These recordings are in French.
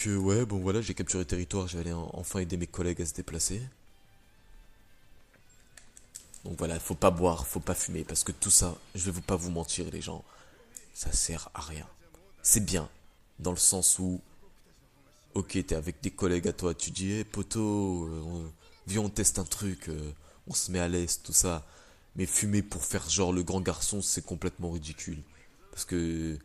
Ouais, bon voilà, j'ai capturé le territoire, j'allais enfin aider mes collègues à se déplacer. Donc voilà, faut pas boire, faut pas fumer, parce que tout ça, je vais pas vous mentir les gens, ça sert à rien. C'est bien, dans le sens où, ok, t'es avec des collègues à toi, tu dis, hé poto, viens on teste un truc, on se met à l'aise, tout ça. Mais fumer pour faire genre le grand garçon, c'est complètement ridicule. Parce que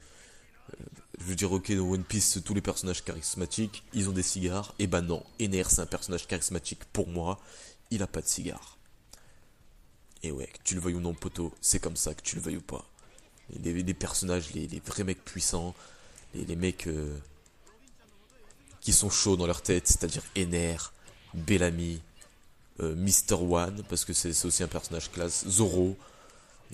je veux dire, ok, dans One Piece, tous les personnages charismatiques, ils ont des cigares. Et bah non, Ener, c'est un personnage charismatique pour moi. Il a pas de cigare. Et ouais, que tu le veuilles ou non, poteau, c'est comme ça, que tu le veuilles ou pas. Les personnages, les vrais mecs puissants, les mecs qui sont chauds dans leur tête, c'est-à-dire Ener, Bellamy, Mister One, parce que c'est aussi un personnage classe, Zoro,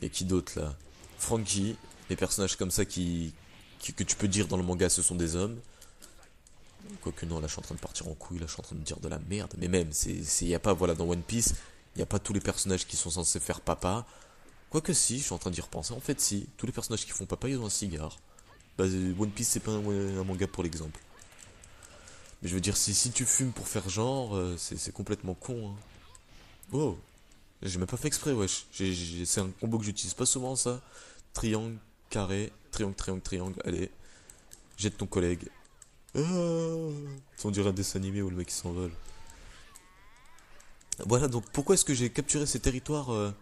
et qui d'autre là, Frankie, les personnages comme ça que tu peux dire dans le manga ce sont des hommes. Quoique non, là je suis en train de partir en couille, là je suis en train de dire de la merde. Mais même, y a pas, voilà, dans One Piece, il n'y a pas tous les personnages qui sont censés faire papa. Quoique si, je suis en train d'y repenser. En fait si, tous les personnages qui font papa, ils ont un cigare. Bah, One Piece c'est pas un manga pour l'exemple. Mais je veux dire, si tu fumes pour faire genre, c'est complètement con. Hein. Oh, j'ai même pas fait exprès, wesh. C'est un combo que j'utilise pas souvent ça. Triangle, carré, triangle, triangle, triangle, allez. Jette ton collègue. Ah, on dirait un dessin animé où le mec il s'envole. Voilà, donc pourquoi est-ce que j'ai capturé ces territoires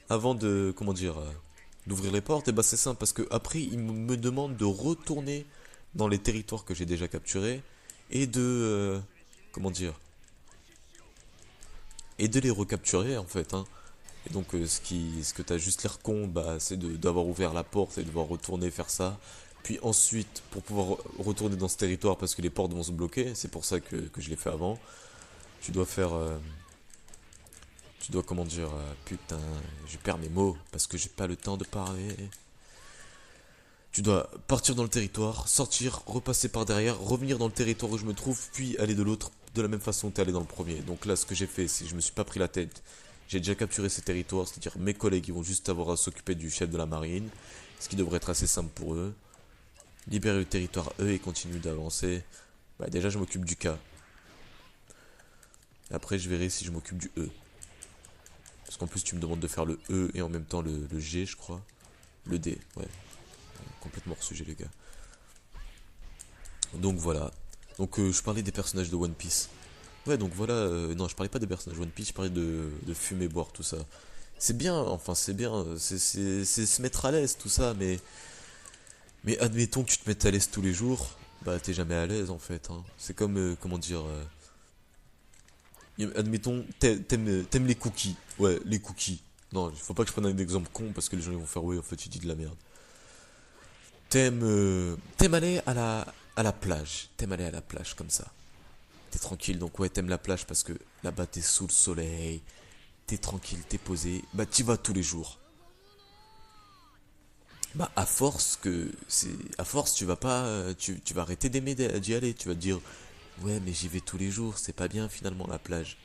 avant de, comment dire, d'ouvrir les portes? Et bah c'est simple, parce que après ils me demandent de retourner dans les territoires que j'ai déjà capturés et comment dire, et de les recapturer en fait. Hein. Et donc ce que t'as juste l'air con, bah c'est d'avoir ouvert la porte et de devoir retourner faire ça. Puis ensuite, pour pouvoir retourner dans ce territoire, parce que les portes vont se bloquer, c'est pour ça que je l'ai fait avant, tu dois faire tu dois, comment dire, putain, je perds mes mots parce que j'ai pas le temps de parler. Tu dois partir dans le territoire, sortir, repasser par derrière, revenir dans le territoire où je me trouve, puis aller de l'autre de la même façon que t'es allé dans le premier. Donc là, ce que j'ai fait, c'est que je me suis pas pris la tête. J'ai déjà capturé ces territoires, c'est-à-dire mes collègues, ils vont juste avoir à s'occuper du chef de la marine, ce qui devrait être assez simple pour eux. Libérer le territoire, eux, et continuer d'avancer. Bah déjà, je m'occupe du K. Après, je verrai si je m'occupe du E. Parce qu'en plus, tu me demandes de faire le E et en même temps le G, je crois. Le D, ouais. Complètement hors sujet, les gars. Donc voilà. Donc je parlais des personnages de One Piece. Ouais, donc voilà. Non, je parlais pas des personnages de One Piece, je parlais de fumer, boire, tout ça. C'est bien, enfin, c'est bien. C'est se mettre à l'aise, tout ça, mais admettons que tu te mettes à l'aise tous les jours. Bah, t'es jamais à l'aise, en fait. Hein. C'est comme, comment dire. Admettons, t'aimes les cookies. Ouais, les cookies. Non, il faut pas que je prenne un exemple con parce que les gens ils vont faire ouais, en fait, tu dis de la merde. T'aimes aller à la plage. T'aimes aller à la plage comme ça. T'es tranquille, donc ouais, t'aimes la plage parce que là-bas t'es sous le soleil. T'es tranquille, t'es posé. Bah, t'y vas tous les jours. Bah, à force, tu vas pas, tu vas arrêter d'aimer d'y aller. Tu vas te dire, ouais, mais j'y vais tous les jours, c'est pas bien finalement la plage.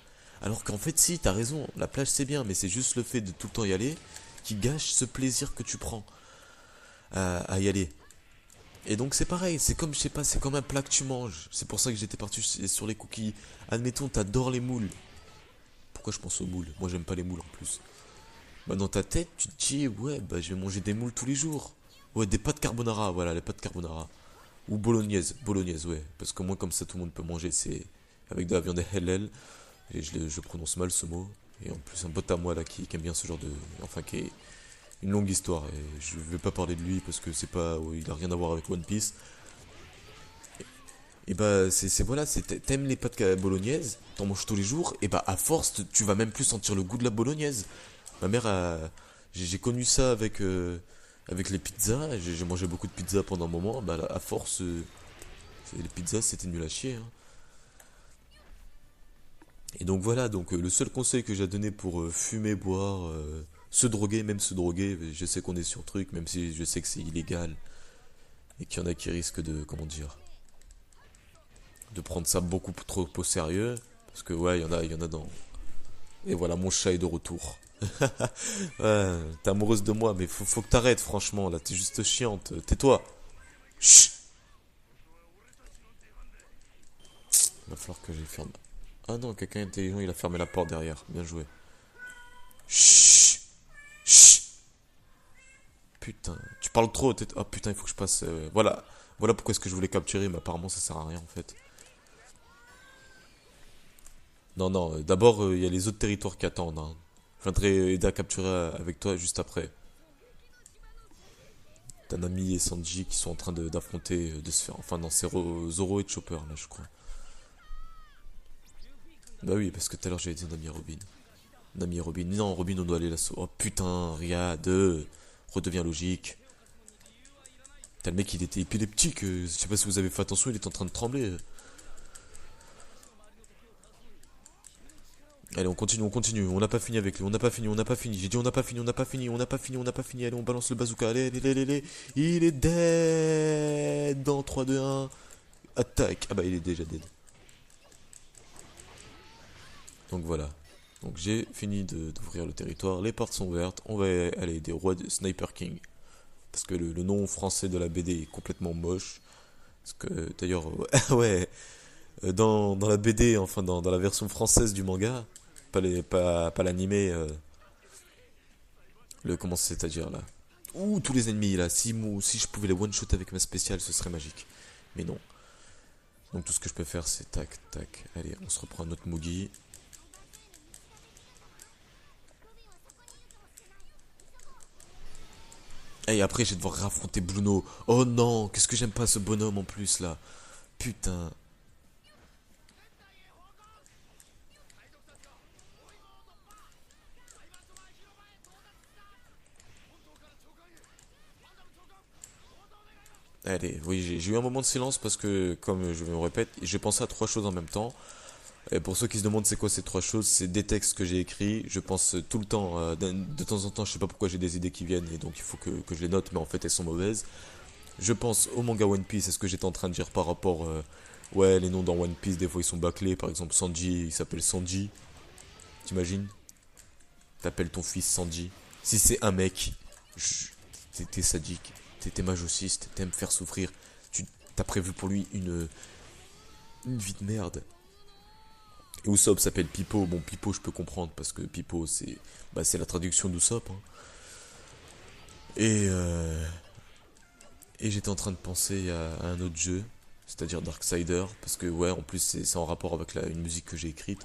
Alors qu'en fait, si, t'as raison, la plage c'est bien, mais c'est juste le fait de tout le temps y aller qui gâche ce plaisir que tu prends à y aller. Et donc c'est pareil, c'est comme, je sais pas, c'est comme un plat que tu manges. C'est pour ça que j'étais parti sur les cookies. Admettons, t'adores les moules. Pourquoi je pense aux moules? Moi j'aime pas les moules en plus. Bah dans ta tête, tu te dis, ouais, bah je vais manger des moules tous les jours. Ouais, des pâtes carbonara, voilà, les pâtes carbonara. Ou bolognaise, ouais. Parce que moi, comme ça, tout le monde peut manger, c'est avec de la viande halal. Et je prononce mal ce mot. Et en plus, un pote à moi là qui aime bien ce genre de. Enfin, qui est une longue histoire. Et je vais pas parler de lui parce que c'est pas. Il a rien à voir avec One Piece. Et bah, voilà, t'aimes les pâtes bolognaises, t'en manges tous les jours. Et bah, à force, tu vas même plus sentir le goût de la bolognaise. Ma mère a. J'ai connu ça avec les pizzas. J'ai mangé beaucoup de pizzas pendant un moment. Bah, à force, les pizzas, c'était nul à chier. Hein. Et donc voilà, donc le seul conseil que j'ai à donner pour fumer, boire, Se droguer, même se droguer, je sais qu'on est sur truc, même si je sais que c'est illégal. Et qu'il y en a qui risquent de, comment dire, de prendre ça beaucoup trop au sérieux. Parce que ouais, il y en a dans... Et voilà, mon chat est de retour. Ouais, t'es amoureuse de moi, mais faut que t'arrêtes, franchement, là, t'es juste chiante. Tais-toi. Chut. Il va falloir que j'ai ferme. Ah non, quelqu'un intelligent, il a fermé la porte derrière. Bien joué. Chut. Chut. Putain, tu parles trop. Oh putain, il faut que je passe. Voilà. Voilà pourquoi est-ce que je voulais capturer, mais apparemment ça sert à rien en fait. Non, non, d'abord, il y a les autres territoires qui attendent, hein. Je viendrai aider à capturer avec toi juste après. T'as Nami et Sanji qui sont en train d'affronter, de se faire. Enfin, non, c'est Zoro et Chopper là, je crois. Bah oui, parce que tout à l'heure j'avais dit Nami et Robin. Nami et Robin. Non, Robin, on doit aller l'assaut. Oh putain, regarde. Redevient logique. T'as le mec, il était épileptique. Je sais pas si vous avez fait attention, il est en train de trembler. Allez, on continue, on continue. On n'a pas fini avec lui. On n'a pas fini, on n'a pas fini. J'ai dit on n'a pas fini, on n'a pas fini, on n'a pas fini, on n'a pas fini. Allez, on balance le bazooka. Allez, allez, allez, allez. Il est dead. Dans 3, 2, 1. Attaque. Ah bah, il est déjà dead. Donc voilà. Donc j'ai fini d'ouvrir le territoire. Les portes sont ouvertes. On va aller des rois de Sniper King. Parce que le nom français de la BD est complètement moche. Parce que d'ailleurs, ouais, dans la BD, enfin dans la version française du manga, pas l'animé, comment c'est-à-dire là. Ouh, tous les ennemis là, si je pouvais les one-shot avec ma spéciale, ce serait magique. Mais non. Donc tout ce que je peux faire, c'est tac, tac. Allez, on se reprend notre Mugi. Et après, je vais devoir raffronter Bruno. Oh non, qu'est-ce que j'aime pas ce bonhomme en plus là. Putain. Allez, oui, j'ai eu un moment de silence parce que, comme je me répète, j'ai pensé à trois choses en même temps. Et pour ceux qui se demandent c'est quoi ces trois choses, c'est des textes que j'ai écrits. Je pense tout le temps, de temps en temps, je sais pas pourquoi j'ai des idées qui viennent et donc il faut que je les note, mais en fait elles sont mauvaises. Je pense au manga One Piece, c'est ce que j'étais en train de dire par rapport, ouais, les noms dans One Piece, des fois ils sont bâclés. Par exemple, Sanji, il s'appelle Sanji. T'imagines? T'appelles ton fils Sanji. Si c'est un mec, t'es sadique, t'es masochiste, t'aimes faire souffrir. Tu t'as prévu pour lui une vie de merde. Et Usopp s'appelle Pipo. Bon, Pipo, je peux comprendre parce que Pipo, c'est la traduction d'Usopp, hein. Et, euh, et j'étais en train de penser à un autre jeu, c'est-à-dire Darksider, parce que, ouais, en plus, c'est en rapport avec une musique que j'ai écrite.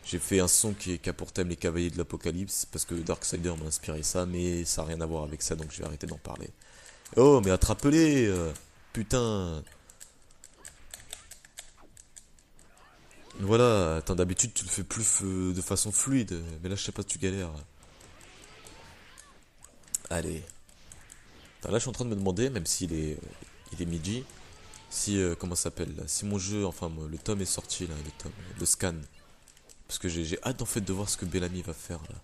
J'ai fait un son qui a pour thème les Cavaliers de l'Apocalypse, parce que Darksider m'a inspiré ça, mais ça n'a rien à voir avec ça, donc je vais arrêter d'en parler. Oh, mais attrape-les, putain. Voilà, attends, d'habitude tu le fais plus de façon fluide, mais là je sais pas, tu galères. Allez. Attends, là je suis en train de me demander, même il est midi, si, comment ça s'appelle là, si mon jeu, enfin le tome est sorti là, le scan. Parce que j'ai hâte en fait de voir ce que Bellamy va faire là.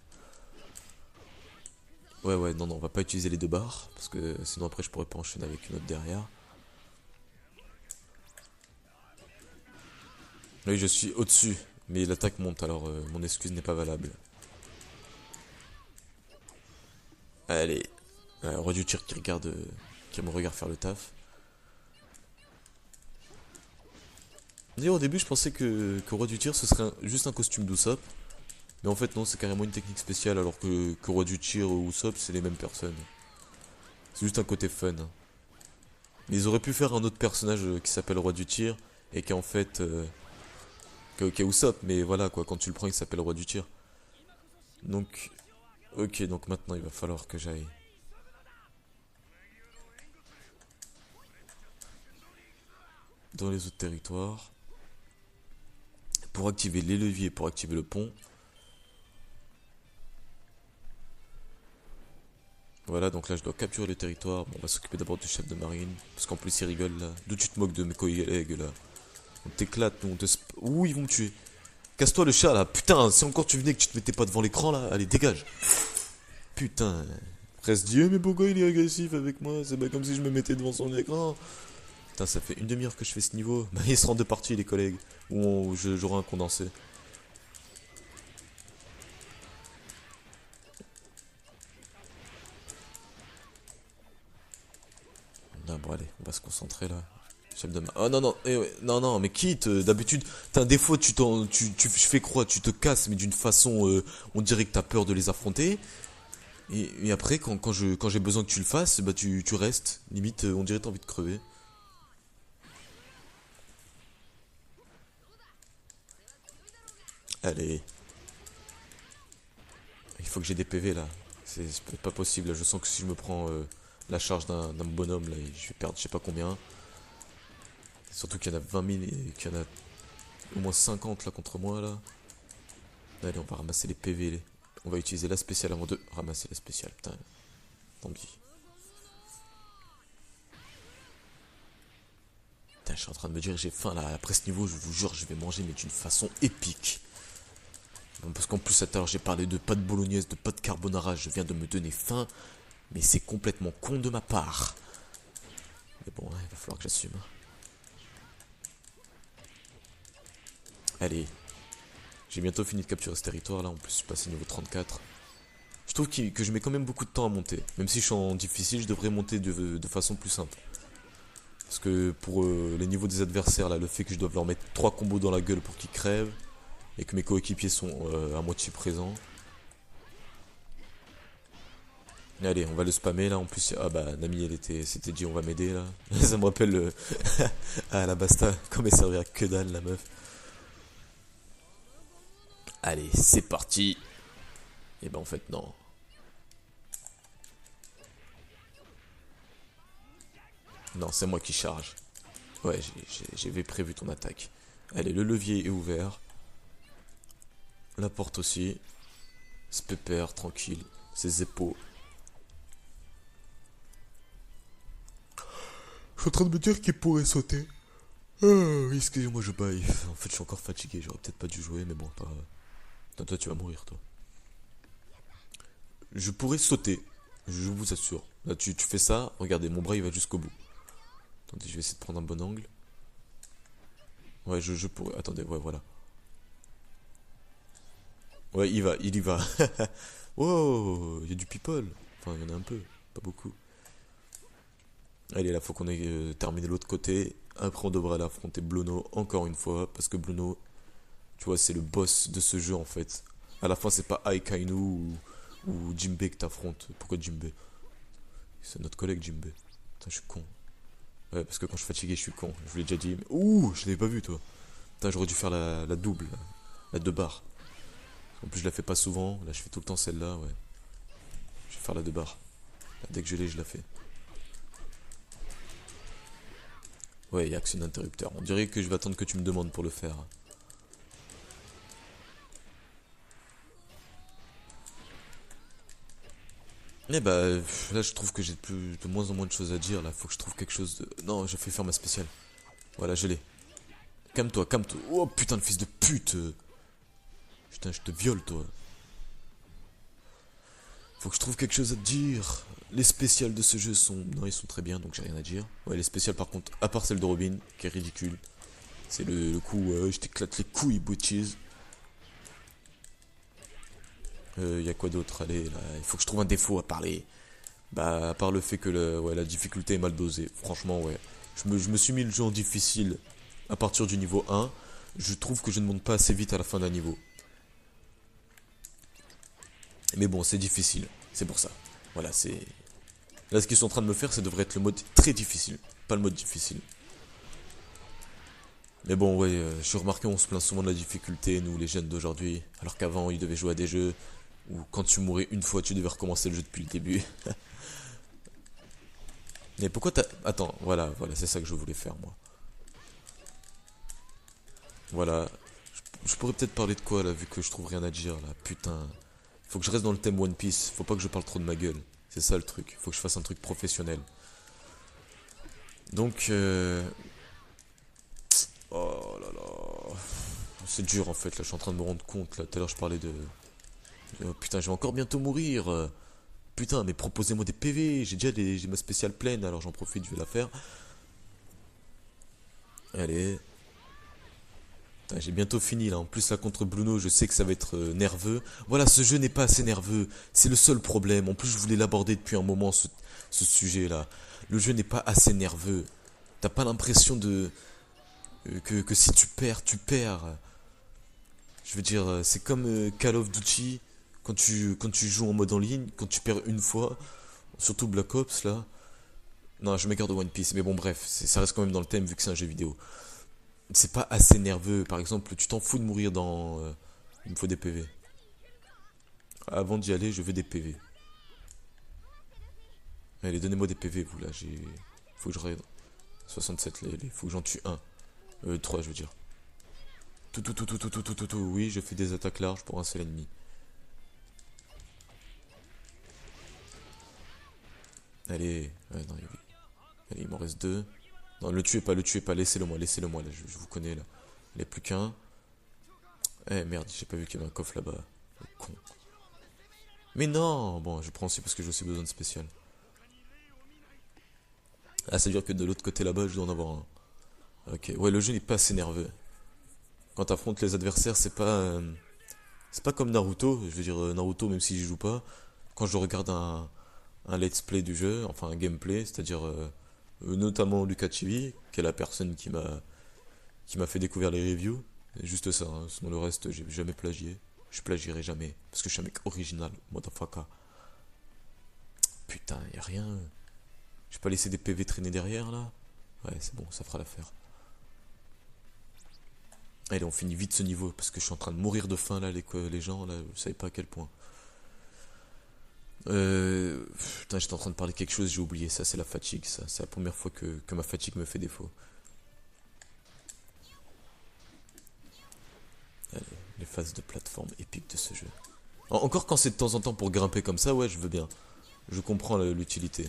Ouais, ouais, non, non, on va pas utiliser les deux barres, parce que sinon après je pourrais pas enchaîner avec une autre derrière. Oui, je suis au-dessus, mais l'attaque monte, alors mon excuse n'est pas valable. Allez, roi du tir qui regarde, qui me regarde faire le taf. D'ailleurs, au début, je pensais que roi du tir ce serait juste un costume d'Usopp, mais en fait non, c'est carrément une technique spéciale, alors que roi du tir ou Usopp c'est les mêmes personnes. C'est juste un côté fun, hein. Mais ils auraient pu faire un autre personnage qui s'appelle roi du tir et qui est en fait qui est Usopp, mais voilà quoi, quand tu le prends il s'appelle roi du tir. Donc, ok, donc maintenant il va falloir que j'aille dans les autres territoires pour activer les leviers, pour activer le pont. Voilà, donc là je dois capturer le territoire. Bon, on va s'occuper d'abord du chef de marine, parce qu'en plus il rigole là. D'où tu te moques de mes collègues là? On t'éclate, nous on te... Ouh, ils vont me tuer. Casse-toi le chat là, putain, si encore tu venais que tu te mettais pas devant l'écran là, allez dégage. putain. Presque Dieu, mais pourquoi il est agressif avec moi? C'est pas comme si je me mettais devant son écran. Putain, ça fait une demi-heure que je fais ce niveau. Bah, ils seront deux parties, les collègues. Ou j'aurai un condensé. Non, bon, allez, on va se concentrer là. Chef de ma... Oh non, non, non, non, mais quitte. D'habitude, t'as des fois, je fais croire, tu te casses, mais d'une façon, on dirait que t'as peur de les affronter. Et après, quand j'ai besoin que tu le fasses, bah tu restes. Limite, on dirait que t'as envie de crever. Allez, il faut que j'ai des PV là. C'est pas possible. Là. Je sens que si je me prends la charge d'un bonhomme, là, je vais perdre je sais pas combien. Surtout qu'il y en a 20 000 et qu'il y en a au moins 50 là contre moi là. Allez, on va ramasser les PV. On va utiliser la spéciale avant de ramasser la spéciale. Putain, tant pis. Putain, je suis en train de me dire, j'ai faim là. Après ce niveau, je vous jure, je vais manger, mais d'une façon épique. Parce qu'en plus, à tout à l'heure, j'ai parlé de pâte bolognaise, de pâte carbonara. Je viens de me donner faim. Mais c'est complètement con de ma part. Mais bon, il va falloir que j'assume. Allez. J'ai bientôt fini de capturer ce territoire là. En plus, je suis passé niveau 34. Je trouve que je mets quand même beaucoup de temps à monter. Même si je suis en difficile, je devrais monter de façon plus simple. Parce que pour les niveaux des adversaires, là, le fait que je dois leur mettre 3 combos dans la gueule pour qu'ils crèvent. Et que mes coéquipiers sont à moitié présents. Allez, on va le spammer là. En plus, ah bah Nami, s'était dit on va m'aider là. Ça me rappelle ah, la Basta, comme elle servait à que dalle la meuf. Allez, c'est parti. Et ben en fait non. Non, c'est moi qui charge. Ouais, j'avais prévu ton attaque. Allez, le levier est ouvert. La porte aussi. C'est pépère, tranquille. Ses épaules. Je suis en train de me dire qu'il pourrait sauter. Excusez-moi, je baille. En fait, je suis encore fatigué. J'aurais peut-être pas dû jouer, mais bon, pas. Attends, toi, tu vas mourir, toi. Je pourrais sauter. Je vous assure. Là, tu fais ça. Regardez, mon bras, il va jusqu'au bout. Attendez, je vais essayer de prendre un bon angle. Ouais, je pourrais. Attendez, ouais, voilà. Ouais, il y va. Wow, il y a du people. Enfin, il y en a un peu, pas beaucoup. Allez, là, faut qu'on ait terminé l'autre côté. Après, on devrait aller affronter Bluno encore une fois. Parce que Bluno, tu vois, c'est le boss de ce jeu en fait. À la fin, c'est pas Aikainu ou Jinbei que t'affrontes. Pourquoi Jinbei? C'est notre collègue Jinbei. Putain, je suis con. Ouais, parce que quand je suis fatigué, je suis con. Je vous l'ai déjà dit. Mais... Ouh, je l'avais pas vu, toi. Putain, j'aurais dû faire la double. La 2 barres. En plus, je la fais pas souvent. Là, je fais tout le temps celle-là, ouais. Je vais faire la 2 barres. Là, dès que je l'ai, je la fais. Ouais, il y a action interrupteur. On dirait que je vais attendre que tu me demandes pour le faire. Eh bah, là, je trouve que j'ai de moins en moins de choses à dire. Là, faut que je trouve quelque chose de... Non, j'ai fait faire ma spéciale. Voilà, je l'ai. Calme-toi, calme-toi. Oh, putain, le fils de pute. Putain, je te viole, toi. Faut que je trouve quelque chose à te dire. Les spéciales de ce jeu sont... Non, ils sont très bien, donc j'ai rien à dire. Ouais, les spéciales, par contre, à part celle de Robin, qui est ridicule. C'est le coup, je t'éclate les couilles, bitches. Y a quoi d'autre? Allez, là, il faut que je trouve un défaut à parler. Bah, à part le fait que ouais, la difficulté est mal dosée. Franchement, ouais. Je me suis mis le jeu en difficile à partir du niveau 1. Je trouve que je ne monte pas assez vite à la fin d'un niveau. Mais bon, c'est difficile. C'est pour ça. Voilà, c'est... Là, ce qu'ils sont en train de me faire, ça devrait être le mode très difficile. Pas le mode difficile. Mais bon, ouais, je remarqué, on se plaint souvent de la difficulté, nous, les jeunes d'aujourd'hui. Alors qu'avant, ils devaient jouer à des jeux où quand tu mourais une fois, tu devais recommencer le jeu depuis le début. Mais pourquoi t'as... Attends, voilà, c'est ça que je voulais faire, moi. Voilà. Je pourrais peut-être parler de quoi, là, vu que je trouve rien à dire, là. Putain. Faut que je reste dans le thème One Piece. Faut pas que je parle trop de ma gueule. C'est ça, le truc. Faut que je fasse un truc professionnel. Donc, oh là là... C'est dur, en fait, là. Je suis en train de me rendre compte, là. Tout à l'heure, je parlais de... Oh, putain, je vais encore bientôt mourir. putain, mais proposez-moi des PV. J'ai ma spéciale pleine, alors j'en profite, je vais la faire. Allez. Putain, j'ai bientôt fini là. En plus, là contre Bruno, je sais que ça va être nerveux. Voilà, ce jeu n'est pas assez nerveux. C'est le seul problème. En plus, je voulais l'aborder depuis un moment, ce sujet-là. Le jeu n'est pas assez nerveux. T'as pas l'impression de. Que si tu perds, tu perds. Je veux dire, c'est comme Call of Duty. Quand tu joues en mode en ligne, quand tu perds une fois, surtout Black Ops là. Non, je m'écarte de One Piece, mais bon, bref, ça reste quand même dans le thème vu que c'est un jeu vidéo. C'est pas assez nerveux. Par exemple, tu t'en fous de mourir dans. Il me faut des PV. Avant d'y aller, je veux des PV. Allez, donnez-moi des PV, vous là. Faut que je raide. 67, faut que j'en tue un. 3, je veux dire. Tout. Oui, je fais des attaques larges pour un seul ennemi. Allez, non, allez, il m'en reste 2. Non, le tuez pas, laissez-le moi, là, je vous connais là. Il n'y a plus qu'un. Eh merde, j'ai pas vu qu'il y avait un coffre là-bas. Le con. Mais non. Bon, je prends aussi parce que j'ai aussi besoin de spécial. Ah, ça veut dire que de l'autre côté là-bas, je dois en avoir un. Ok, ouais, le jeu n'est pas assez nerveux. Quand t'affrontes les adversaires, c'est pas comme Naruto. Je veux dire, Naruto, même si j'y joue pas, quand je regarde un let's play du jeu, enfin un gameplay, c'est-à-dire notamment Lucas TV, qui est la personne qui m'a fait découvrir les reviews. C'est juste ça, hein. Sinon le reste, j'ai jamais plagié. Je plagierai jamais, parce que je suis un mec original, motherfucker. Putain, y a rien. Je vais pas laisser des PV traîner derrière là. Ouais, c'est bon, ça fera l'affaire. Allez, on finit vite ce niveau, parce que je suis en train de mourir de faim là, les gens, là, vous savez pas à quel point. Putain, j'étais en train de parler de quelque chose, j'ai oublié. Ça, c'est la fatigue, ça. C'est la première fois que ma fatigue me fait défaut. Allez, les phases de plateforme épiques de ce jeu. Encore quand c'est de temps en temps pour grimper comme ça, ouais, je veux bien. Je comprends l'utilité.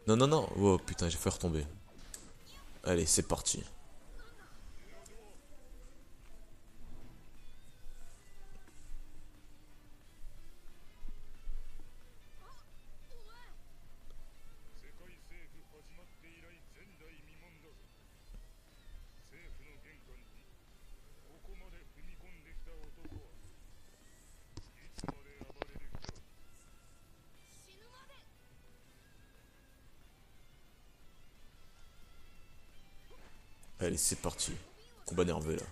Non, non, non. Oh putain, j'ai fait retomber. Allez, c'est parti. Allez, c'est parti. Combat nerveux là.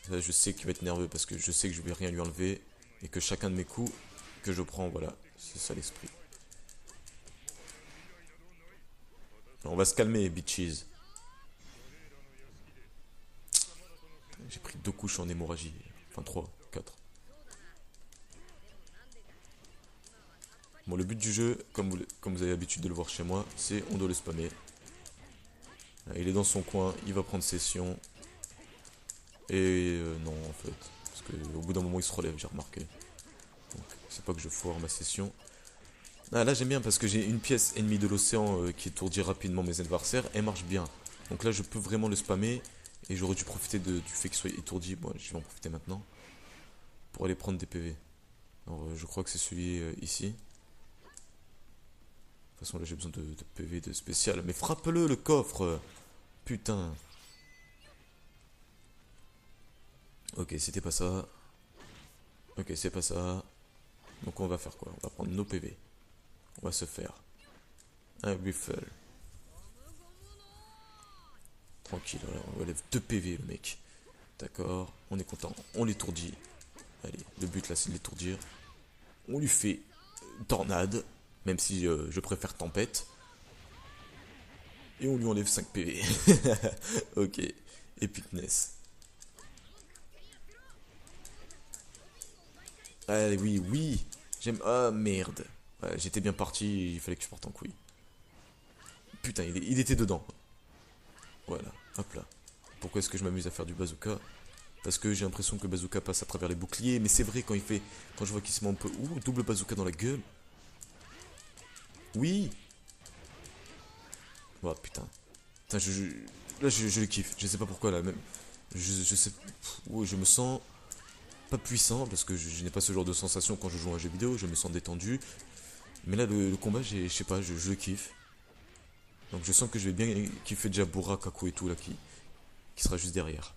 Là, je sais qu'il va être nerveux parce que je sais que je vais rien lui enlever et que chacun de mes coups que je prends, voilà, c'est ça l'esprit. On va se calmer, bitches. J'ai pris 2 couches en hémorragie. Enfin 3, 4. Bon, le but du jeu, comme vous avez l'habitude de le voir chez moi, c'est on doit le spammer. Il est dans son coin, il va prendre session. Et non, en fait. Parce qu'au bout d'un moment, il se relève, j'ai remarqué. Donc, c'est pas que je foire ma session. Ah, là, j'aime bien parce que j'ai une pièce ennemie de l'océan qui étourdit rapidement mes adversaires. Elle marche bien. Donc là, je peux vraiment le spammer. Et j'aurais dû profiter du fait qu'il soit étourdi. Bon, je vais en profiter maintenant. Pour aller prendre des PV. Alors, je crois que c'est celui ici. De toute façon, là, j'ai besoin de PV de spécial. Mais frappe-le, le coffre. Putain. Ok, c'était pas ça. Ok, c'est pas ça. Donc on va faire quoi? On va prendre nos PV. On va se faire un refill. Tranquille, voilà, on relève 2 PV le mec. D'accord, on est content, on l'étourdit. Allez, le but là c'est de l'étourdir. On lui fait tornade, même si je préfère tempête. Et on lui enlève 5 PV. Ok, epicness. Allez, oui, oui. J'aime. Ah merde. Ouais, j'étais bien parti, il fallait que je porte en couille. Putain, il était dedans. Voilà, hop là. Pourquoi est-ce que je m'amuse à faire du bazooka? Parce que j'ai l'impression que le bazooka passe à travers les boucliers. Mais c'est vrai, quand je vois qu'il se met un peu. Ouh, double bazooka dans la gueule. Oui. Oh putain. Putain, là, je le kiffe. Je sais pas pourquoi là, même. Je sais. Ouh, je me sens. pas puissant, parce que je n'ai pas ce genre de sensation quand je joue à un jeu vidéo, je me sens détendu. Mais là, le combat, je sais pas, je le kiffe. Donc je sens que je vais bien kiffer déjà Bora, Kaku et tout là qui sera juste derrière.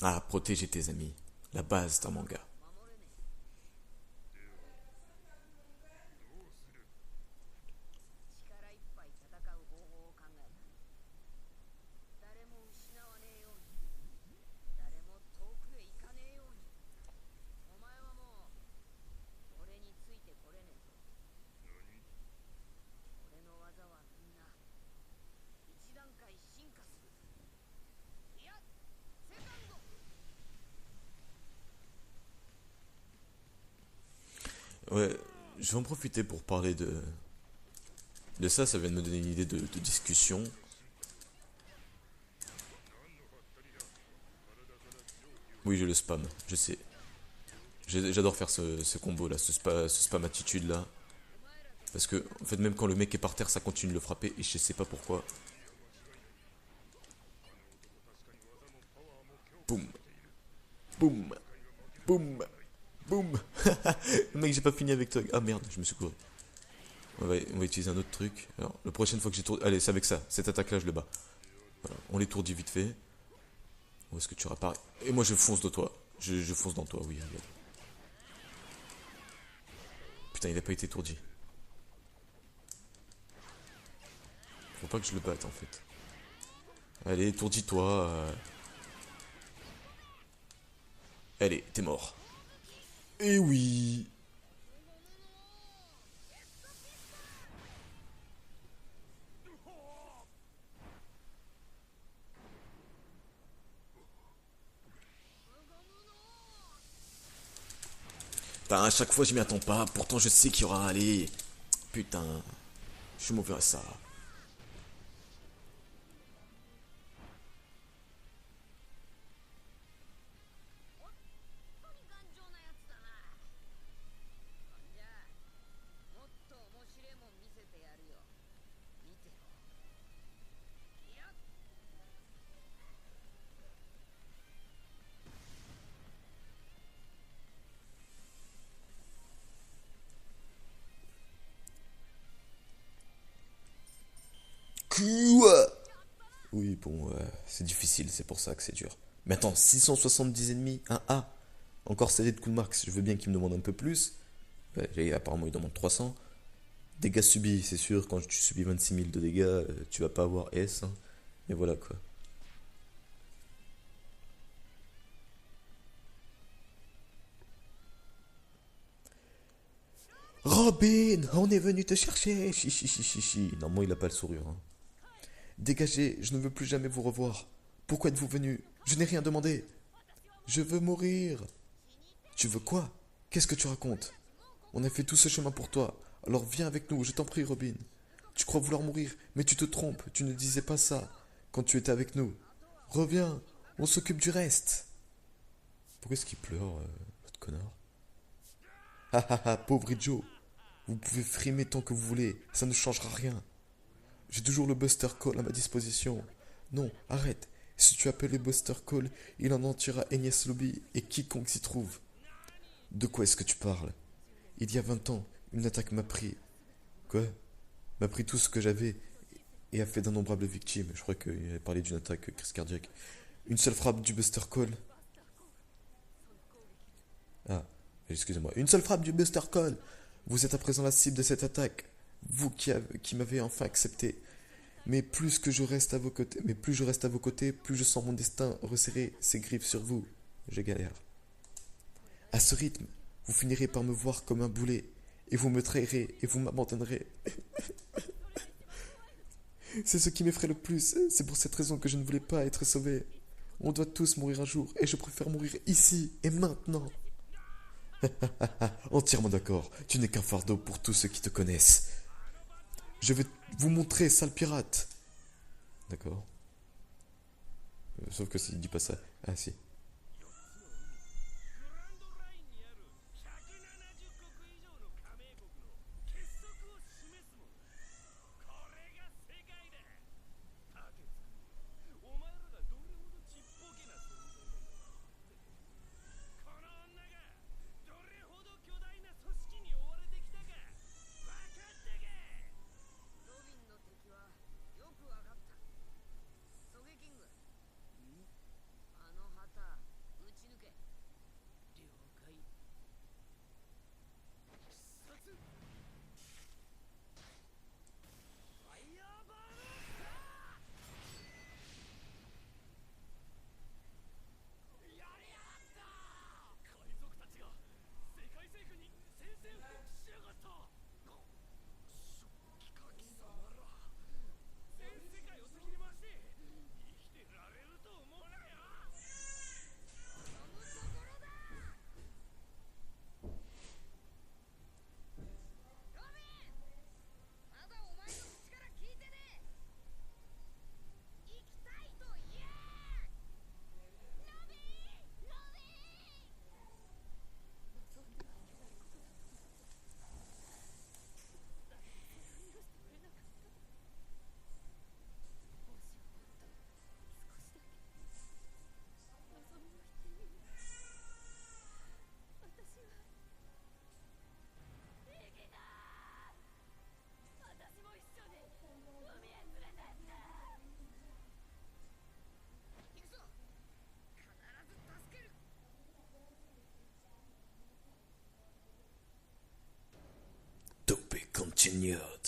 Ah, protéger tes amis. La base d'un manga. Ouais, je vais en profiter pour parler de ça, ça vient de me donner une idée de discussion. Oui, je le spam, je sais. J'adore faire ce combo là, ce spam attitude là. Parce que, en fait, même quand le mec est par terre, ça continue de le frapper et je sais pas pourquoi. Boum, boum, boum, boum. Mec, j'ai pas fini avec toi. Ah merde, je me suis couru. On va utiliser un autre truc. Alors, la prochaine fois que j'ai tourné. Allez, c'est avec ça. Cette attaque là, je le bats. Voilà, on l'étourdit vite fait. Où est-ce que tu réapparais? Et moi, je fonce de toi. Je fonce dans toi, oui, regarde. Putain, il a pas été étourdi. Faut pas que je le batte en fait. Allez, étourdis-toi. Allez, t'es mort. Eh oui. Putain, à chaque fois je m'y attends pas, pourtant je sais qu'il y aura allez. Putain, je suis mauvais à ça. Quoi? Oui, bon, c'est difficile, c'est pour ça que c'est dur. Mais attends, 670 ennemis, un A. Encore CD de coup de max, je veux bien qu'il me demande un peu plus. Ouais, apparemment, il demande 300. Dégâts subis, c'est sûr, quand tu subis 26 000 de dégâts, tu vas pas avoir S. Hein. Mais voilà quoi. Robin, on est venu te chercher. Chi. Normalement, il a pas le sourire. Hein. Dégagez, je ne veux plus jamais vous revoir. Pourquoi êtes-vous venu? Je n'ai rien demandé. Je veux mourir. Tu veux quoi? Qu'est-ce que tu racontes? On a fait tout ce chemin pour toi. Alors viens avec nous, je t'en prie, Robin. Tu crois vouloir mourir, mais tu te trompes. Tu ne disais pas ça quand tu étais avec nous. Reviens, on s'occupe du reste. Pourquoi est-ce qu'il pleure, votre connard? Ah ah ah, pauvre Joe. Vous pouvez frimer tant que vous voulez, ça ne changera rien. J'ai toujours le Buster Call à ma disposition. Non, arrête. Si tu appelles le Buster Call, il en entiera Agnès Lobby et quiconque s'y trouve. De quoi est-ce que tu parles? Il y a 20 ans, une attaque m'a pris. Quoi? M'a pris tout ce que j'avais et a fait d'innombrables victimes. Je crois qu'il avait parlé d'une attaque crise cardiaque. Une seule frappe du Buster Call. Ah, excusez-moi. Une seule frappe du Buster Call. Vous êtes à présent la cible de cette attaque. Vous qui m'avez enfin accepté. Mais plus que je reste à vos côtés, mais plus je reste à vos côtés, plus je sens mon destin resserrer ses griffes sur vous. Je galère. À ce rythme, vous finirez par me voir comme un boulet, et vous me trahirez, et vous m'abandonnerez. C'est ce qui m'effraie le plus. C'est pour cette raison que je ne voulais pas être sauvé. On doit tous mourir un jour, et je préfère mourir ici et maintenant. Entièrement d'accord. Tu n'es qu'un fardeau pour tous ceux qui te connaissent. Je vais vous montrer, sale pirate. D'accord. Sauf que s'il dit pas ça. Ah si. Seigneur.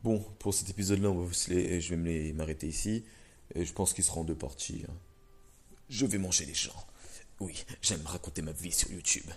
Bon, pour cet épisode-là, je vais m'arrêter ici. Et je pense qu'il sera en deux parties, hein. Je vais manger les gens. Oui, j'aime raconter ma vie sur YouTube.